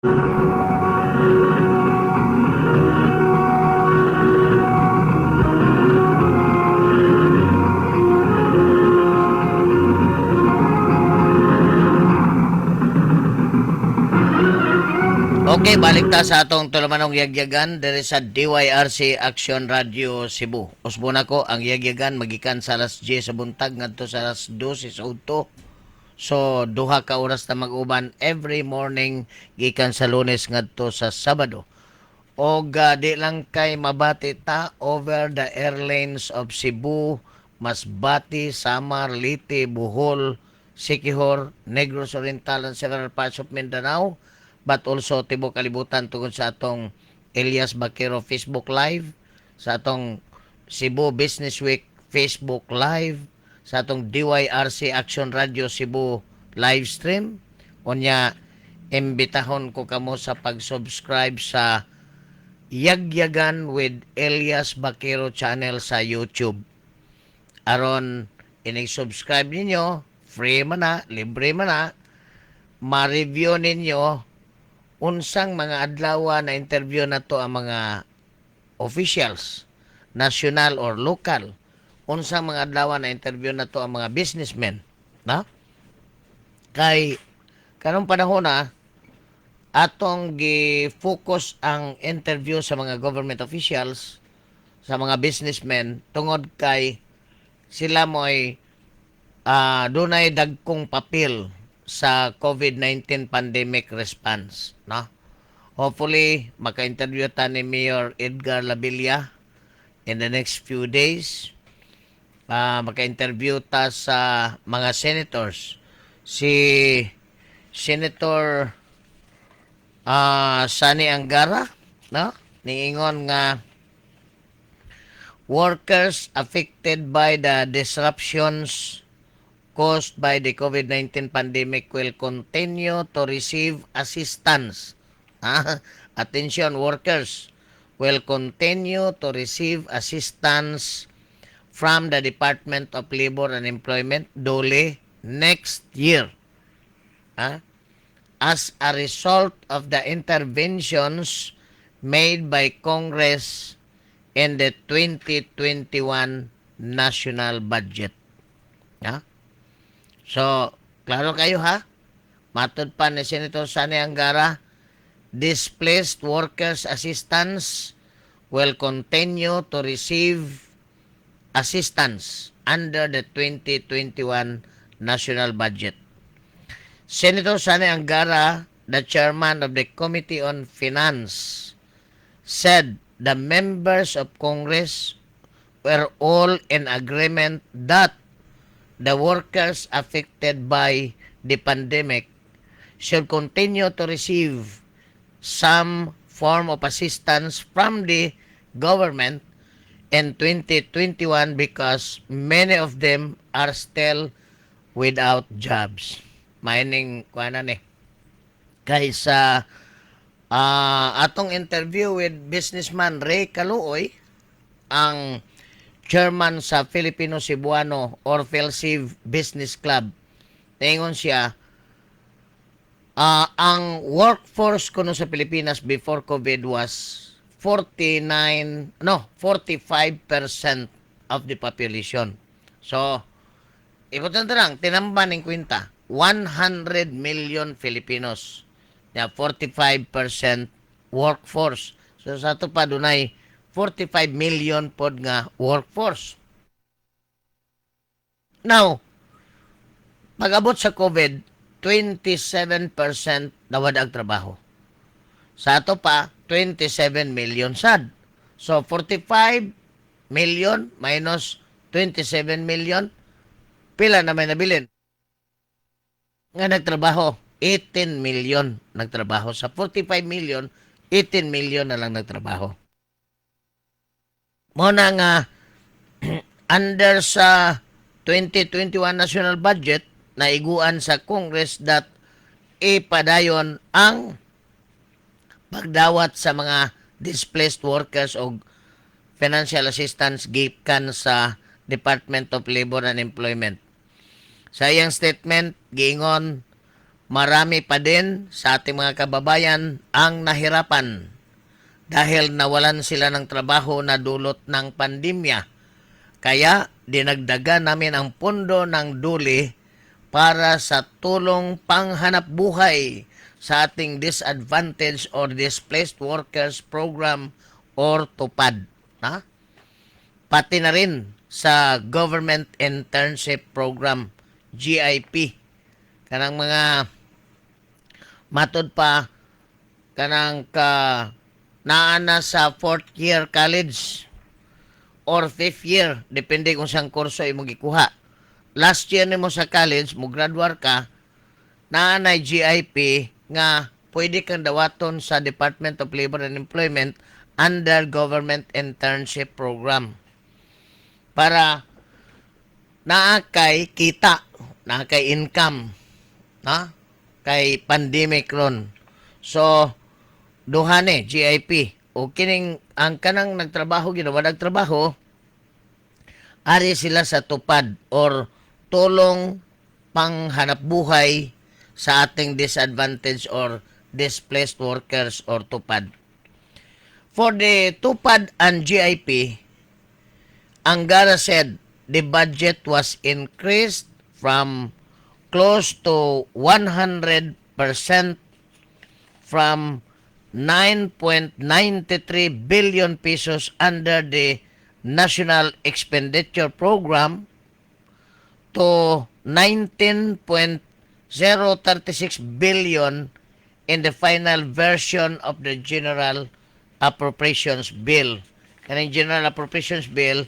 Okay, balik ta sa atong tulumanong yagyagan diri sa DYRC Action Radio Cebu. Usbo na ko ang yagyagan magikan sa alas 10 sa buntag ngadto sa alas 12 sa udto. So duha ka oras na mag-uban every morning gikan sa Lunes ngadto sa Sabado. Og di lang kay mabati ta over the airlines of Cebu, Masbate, Samar, Leyte, Bohol, Siquijor, Negros Oriental and several parts of Mindanao, but also tibok kalibutan tungod sa atong Elias Bakero Facebook Live, sa atong Cebu Business Week Facebook Live, sa atong DYRC Action Radio Cebu live stream. Unya, imbitahon ko kamo sa pag-subscribe sa Yagyagan with Elias Bakero channel sa YouTube. Aron inig-subscribe ninyo, free man na, libre man na, ma-review ninyo unsang mga adlaw na interview na to ang mga officials, national or local. Unsang mga adlaw na interview na to ang mga businessmen. Na? Kay karong panahon na, atong gi-focus ang interview sa mga government officials, sa mga businessmen, tungod kay sila mo'y dunay dagkong papel sa COVID-19 pandemic response. No? Hopefully, maka-interview ta ni Mayor Edgar Labilla in the next few days. Maka-interview ta sa mga senators. Si Senator Sani Angara, no? Niingon nga workers affected by the disruptions caused by the COVID-19 pandemic will continue to receive assistance. Attention, workers will continue to receive assistance from the Department of Labor and Employment, DOLE, next year. As a result of the interventions made by Congress in the 2021 national budget. So, klaro kayo ha? Matud pa ni Senator Sani Angara, displaced workers assistance will continue to receive assistance under the 2021 national budget. Senator Sani Angara, the chairman of the Committee on Finance, said the members of Congress were all in agreement that the workers affected by the pandemic should continue to receive some form of assistance from the government in 2021 because many of them are still without jobs. Mining kuanan kaysa atong interview with businessman Ray Caluoy, ang chairman sa Filipino Cebuano or Philcev Business Club. Tingon siya, ang workforce kuno sa Pilipinas before COVID was 45% of the population. So, importante lang, tinamban ng kwenta, 100 million Filipinos. 45% workforce. So sa ito pa dunay 45 million pod nga workforce. Now, pag-abot sa COVID, 27% nawad ang trabaho. Sa ito pa, 27 million sad. So 45 million minus 27 million, pila na may nabilin? Nga nagtrabaho, 18 million nagtrabaho. Sa 45 million, 18 million na lang nagtrabaho. Muna nga, under sa 2021 national budget, naiguan sa Congress that ipadayon ang pagdawat sa mga displaced workers o financial assistance gikan sa Department of Labor and Employment. Sa iyang statement, giingon, marami pa din sa ating mga kababayan ang nahirapan dahil nawalan sila ng trabaho na dulot ng pandemya. Kaya dinagdagan namin ang pondo ng DULI para sa tulong panghanap buhay sa ating Disadvantaged or Displaced Workers Program or TUPAD. Ha? Pati na rin sa Government Internship Program, GIP. Kanang mga matod pa, kanang naana sa 4th year college or 5th year, depende kung saan kurso ay magikuha. Last year nimo sa college, mo graduate ka, naanay GIP nga pwede kang dawaton sa Department of Labor and Employment under Government Internship Program. Para naakay kita, naakay income, na? Kay pandemic ron. So, duhane, GIP. O kining, ang kanang nagtrabaho, ginawa nagtrabaho, ari sila sa TUPAD or tulong panghanap buhay sa ating disadvantaged or displaced workers or TUPAD. For the TUPAD and GIP, Angara said the budget was increased from close to 100% from 9.93 billion pesos under the National Expenditure Program to 19.036 billion in the final version of the General Appropriations Bill. Kaning General Appropriations Bill,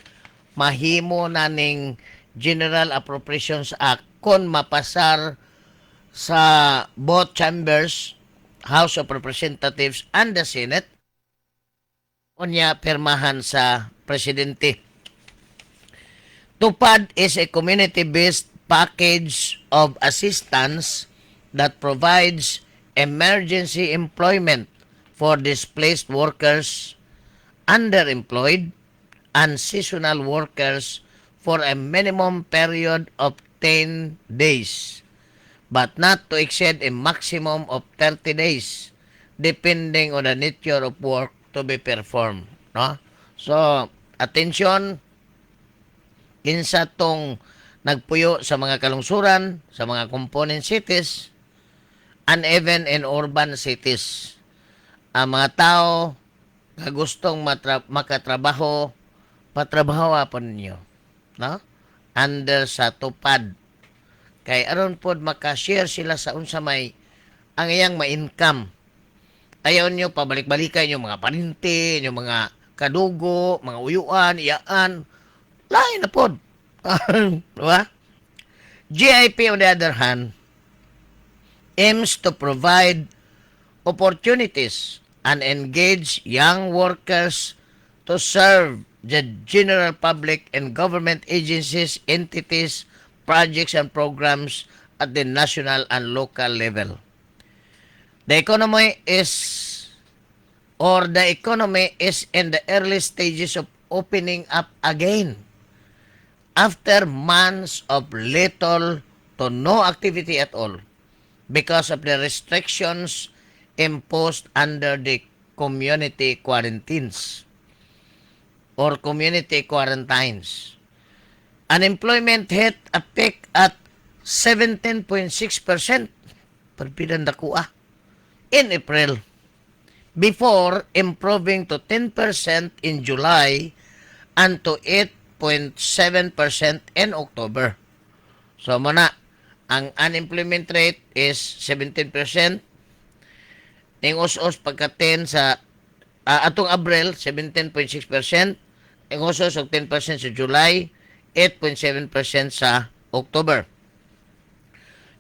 mahimo na ning General Appropriations Act kung mapasar sa both chambers, House of Representatives and the Senate, unya permahan sa presidente. TUPAD is a community-based package of assistance that provides emergency employment for displaced workers, underemployed, and seasonal workers for a minimum period of 10 days, but not to exceed a maximum of 30 days, depending on the nature of work to be performed. No? So, attention, kinsa tong nagpuyo sa mga kalungsuran, sa mga component cities, and even in urban cities. Ang mga tao na gustong makatrabaho, patrabaho po ninyo. No? Under sa TUPAD. Kay aron pod makashare sila sa unsa may ang iyang ma-income. Ayaw nyo pabalik-balikan yung mga paninti, yung mga kadugo, mga uyuan, iyaan. Lain na pod. Diba? GIP on the other hand aims to provide opportunities and engage young workers to serve the general public and government agencies, entities, projects, and programs at the national and local level. The economy is in the early stages of opening up again after months of little to no activity at all because of the restrictions imposed under the community quarantines or community quarantines. Unemployment hit a peak at 17.6%, perpidan dakuha, in April, before improving to 10% in July and to 8.7% in October. So, muna, ang unemployment rate is 17%. Ning us-us pagka 10 sa atong April, 17.6%. Ning us-us og 10% sa July, 8.7% sa October.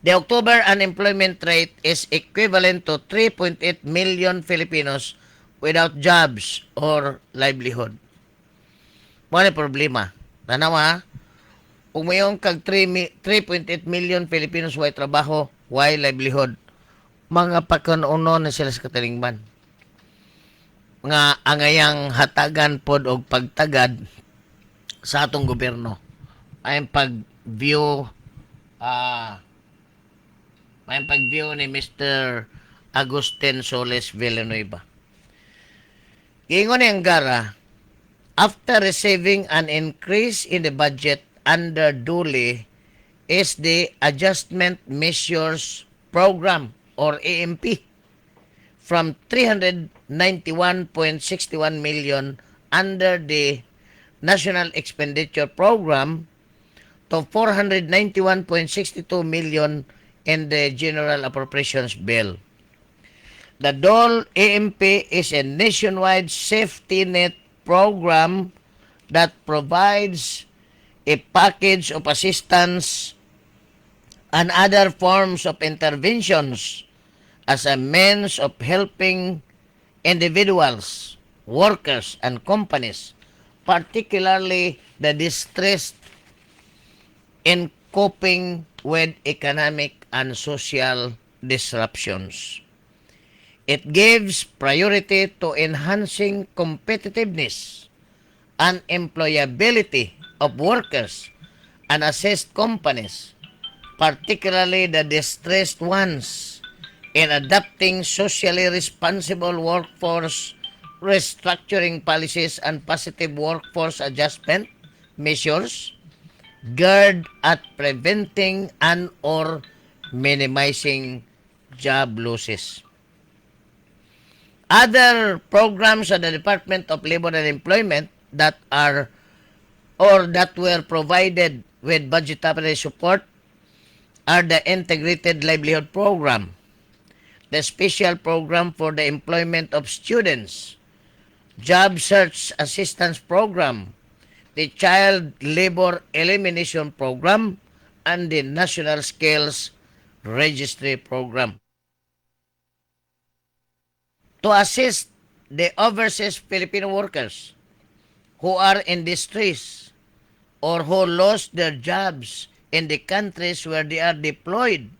The October unemployment rate is equivalent to 3.8 million Filipinos without jobs or livelihood. Mo ni problema. Tanawa, kung mayong kag 3.8 million Filipinos way trabaho, way livelihood, mga pagkanuno na sila sa katalingban. Mga angayang hatagan pod og pagtagad sa atong gobyerno ay pag-view May pag-view ni Mr. Agustin Soles Villanueva. Ingon ni Angara, after receiving an increase in the budget under duly is the Adjustment Measures Program or AMP from 391.61 million under the National Expenditure Program to 491.62 million in the General Appropriations Bill. The DOL AMP is a nationwide safety net program that provides a package of assistance and other forms of interventions as a means of helping individuals, workers, and companies, particularly the distressed, in coping with economic and social disruptions. It gives priority to enhancing competitiveness and employability of workers and assist companies, particularly the distressed ones, in adopting socially responsible workforce restructuring policies and positive workforce adjustment measures geared at preventing and or minimizing job losses. Other programs of the Department of Labor and Employment that are or that were provided with budgetary support are the Integrated Livelihood Program, the Special Program for the Employment of Students, Job Search Assistance Program, the Child Labor Elimination Program, and the National Skills Registry Program. To assist the overseas Filipino workers who are in distress or who lost their jobs in the countries where they are deployed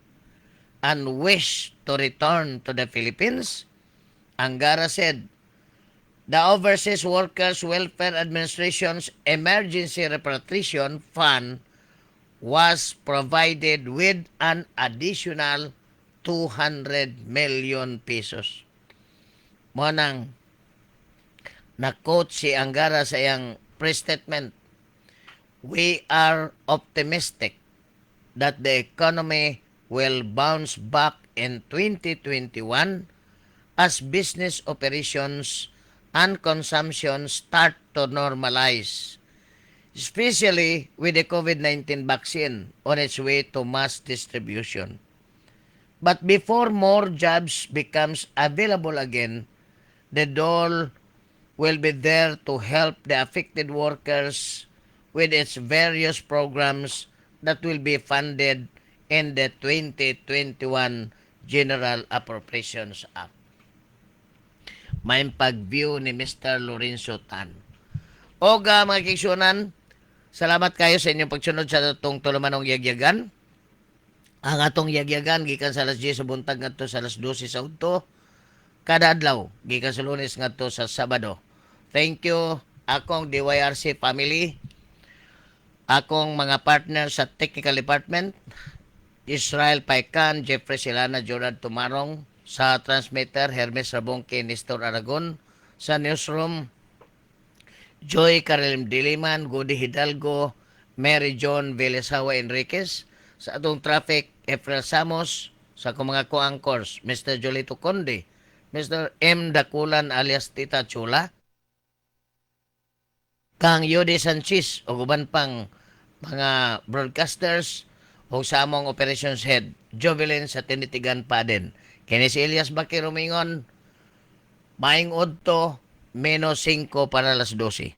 and wish to return to the Philippines, Angara said, the Overseas Workers Welfare Administration's Emergency Repatriation Fund was provided with an additional 200 million pesos. Mo nang na-quote si Angara sa iyang press statement, we are optimistic that the economy will bounce back in 2021 as business operations and consumption start to normalize, especially with the COVID-19 vaccine on its way to mass distribution. But before more jobs becomes available again, the DOL will be there to help the affected workers with its various programs that will be funded in the 2021 General Appropriations Act. May pag-view ni Mr. Lorenzo Tan. O mga kiksunan, salamat kayo sa inyong pagsunod sa itong tulumanong yagyagan. Ang atong yagyagan, gikan sa alas 10 sa buntag ngadto sa alas 12 sa udto, kada adlaw, gikan sa Lunes ngadto sa Sabado. Thank you, akong DYRC family, akong mga partner sa Technical Department, Israel Paikan, Jeffrey Silana, Jordan Tumarong, sa transmitter, Hermes Rabongke, Nestor Aragon, sa newsroom, Joy Karelim Diliman, Gudi Hidalgo, Mary John Velesawa Enriquez, sa atong traffic, Efrael Samos, sa akong mga co-anchors, Mr. Jolito Conde, Mr. M. Dakulan alias Tita Chula, kang Yodi Sanchez, o guban pang mga broadcasters, o sa among operations head, Jovelyn sa Tinitigan Paden. Kini si Elias Bakirumingon, maing udto, -5 para alas 12.